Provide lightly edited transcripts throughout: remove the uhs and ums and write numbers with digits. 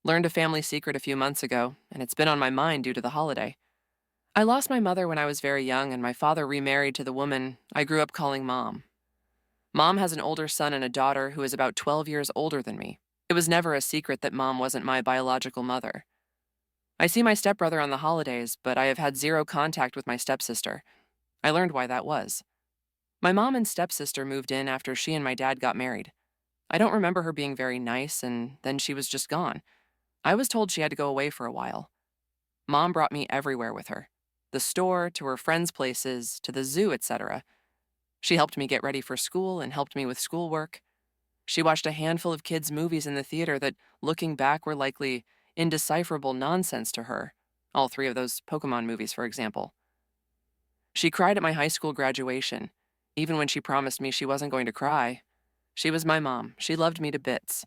Learned a family secret a few months ago, and it's been on my mind due to the holiday. I lost my mother when I was very young, and my father remarried to the woman I grew up calling Mom. Mom has an older son and a daughter who is about 12 years older than me. It was never a secret that Mom wasn't my biological mother. I see my stepbrother on the holidays, but I have had zero contact with my stepsister. I learned why that was. My mom and stepsister moved in after she and my dad got married. I don't remember her being very nice, and then she was just gone. I was told she had to go away for a while. Mom brought me everywhere with her, the store, to her friends' places, to the zoo, etc. She helped me get ready for school and helped me with schoolwork. She watched a handful of kids' movies in the theater that, looking back, were likely indecipherable nonsense to her. All three of those Pokemon movies, for example. She cried at my high school graduation, even when she promised me she wasn't going to cry. She was my mom. She loved me to bits.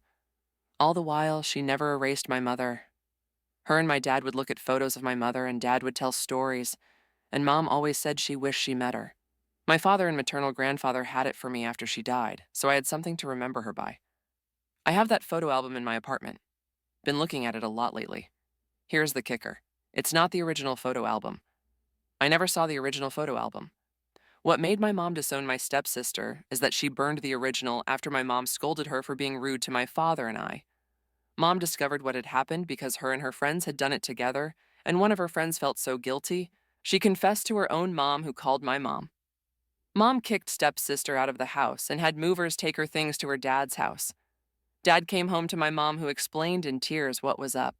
All the while, she never erased my mother. Her and my dad would look at photos of my mother, and Dad would tell stories, and Mom always said she wished she met her. My father and maternal grandfather had it for me after she died, so I had something to remember her by. I have that photo album in my apartment. Been looking at it a lot lately. Here's the kicker. It's not the original photo album. I never saw the original photo album. What made my mom disown my stepsister is that she burned the original after my mom scolded her for being rude to my father and I. Mom discovered what had happened because her and her friends had done it together, and one of her friends felt so guilty, she confessed to her own mom, who called my mom. Mom kicked stepsister out of the house and had movers take her things to her dad's house. Dad came home to my mom, who explained in tears what was up.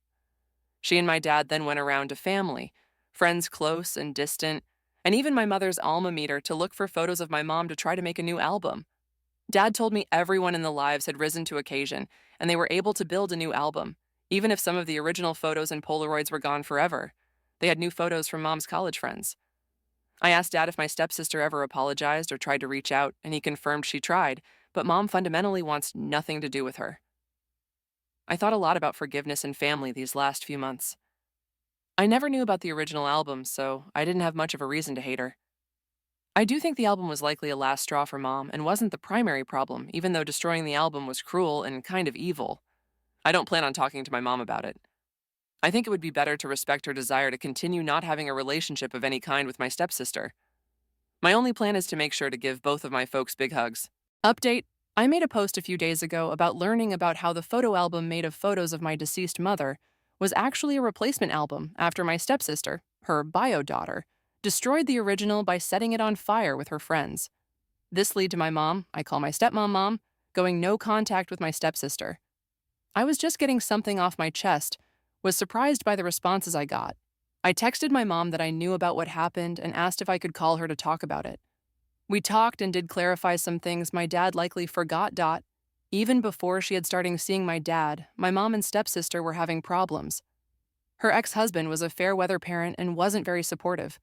She and my dad then went around to family, friends close and distant, and even my mother's alma mater to look for photos of my mom to try to make a new album. Dad told me everyone in the lives had risen to occasion, and they were able to build a new album, even if some of the original photos and Polaroids were gone forever. They had new photos from Mom's college friends. I asked Dad if my stepsister ever apologized or tried to reach out, and he confirmed she tried, but Mom fundamentally wants nothing to do with her. I thought a lot about forgiveness and family these last few months. I never knew about the original album, so I didn't have much of a reason to hate her. I do think the album was likely a last straw for Mom and wasn't the primary problem, even though destroying the album was cruel and kind of evil. I don't plan on talking to my mom about it. I think it would be better to respect her desire to continue not having a relationship of any kind with my stepsister. My only plan is to make sure to give both of my folks big hugs. Update: I made a post a few days ago about learning about how the photo album made of photos of my deceased mother was actually a replacement album after my stepsister, her bio daughter, destroyed the original by setting it on fire with her friends. This led to my mom, I call my stepmom Mom, going no contact with my stepsister. I was just getting something off my chest, was surprised by the responses I got. I texted my mom that I knew about what happened and asked if I could call her to talk about it. We talked and did clarify some things my dad likely forgot. Even before she had started seeing my dad, my mom and stepsister were having problems. Her ex-husband was a fair-weather parent and wasn't very supportive.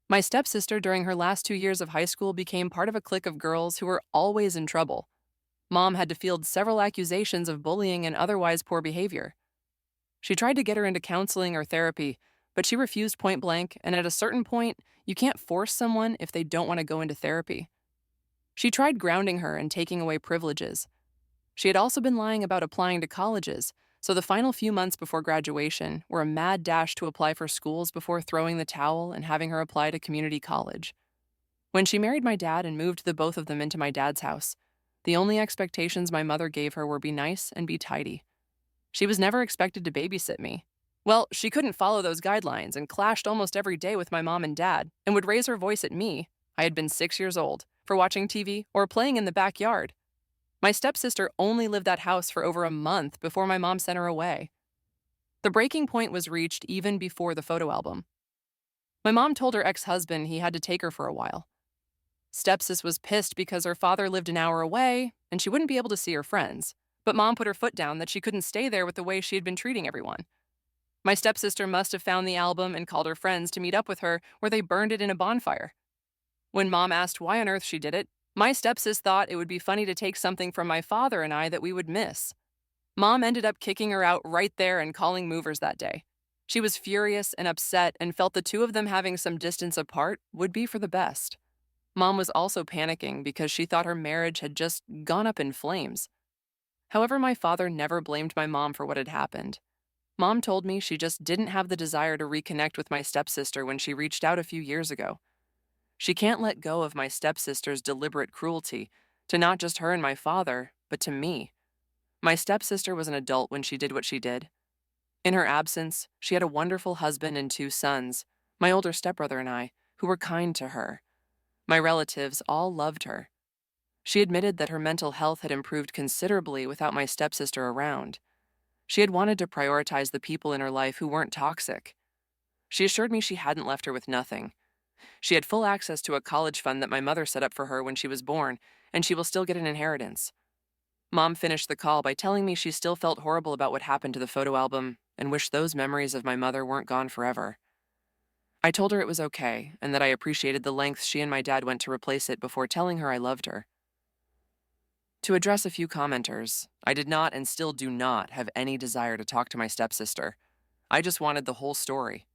My stepsister, during her last 2 years of high school, became part of a clique of girls who were always in trouble. Mom had to field several accusations of bullying and otherwise poor behavior. She tried to get her into counseling or therapy, but she refused point blank, and at a certain point, you can't force someone if they don't want to go into therapy. She tried grounding her and taking away privileges. She had also been lying about applying to colleges, so the final few months before graduation were a mad dash to apply for schools before throwing the towel and having her apply to community college. When she married my dad and moved the both of them into my dad's house, the only expectations my mother gave her were be nice and be tidy. She was never expected to babysit me. Well, she couldn't follow those guidelines and clashed almost every day with my mom and dad and would raise her voice at me, I had been 6 years old, for watching TV or playing in the backyard. My stepsister only lived that house for over a month before my mom sent her away. The breaking point was reached even before the photo album. My mom told her ex-husband he had to take her for a while. Stepsis was pissed because her father lived an hour away and she wouldn't be able to see her friends, but Mom put her foot down that she couldn't stay there with the way she had been treating everyone. My stepsister must have found the album and called her friends to meet up with her, where they burned it in a bonfire. When Mom asked why on earth she did it, my stepsis thought it would be funny to take something from my father and I that we would miss. Mom ended up kicking her out right there and calling movers that day. She was furious and upset and felt the two of them having some distance apart would be for the best. Mom was also panicking because she thought her marriage had just gone up in flames. However, my father never blamed my mom for what had happened. Mom told me she just didn't have the desire to reconnect with my stepsister when she reached out a few years ago. She can't let go of my stepsister's deliberate cruelty to not just her and my father, but to me. My stepsister was an adult when she did what she did. In her absence, she had a wonderful husband and two sons, my older stepbrother and I, who were kind to her. My relatives all loved her. She admitted that her mental health had improved considerably without my stepsister around. She had wanted to prioritize the people in her life who weren't toxic. She assured me she hadn't left her with nothing. She had full access to a college fund that my mother set up for her when she was born, and she will still get an inheritance. Mom finished the call by telling me she still felt horrible about what happened to the photo album and wished those memories of my mother weren't gone forever. I told her it was okay and that I appreciated the lengths she and my dad went to replace it before telling her I loved her. To address a few commenters, I did not and still do not have any desire to talk to my stepsister. I just wanted the whole story.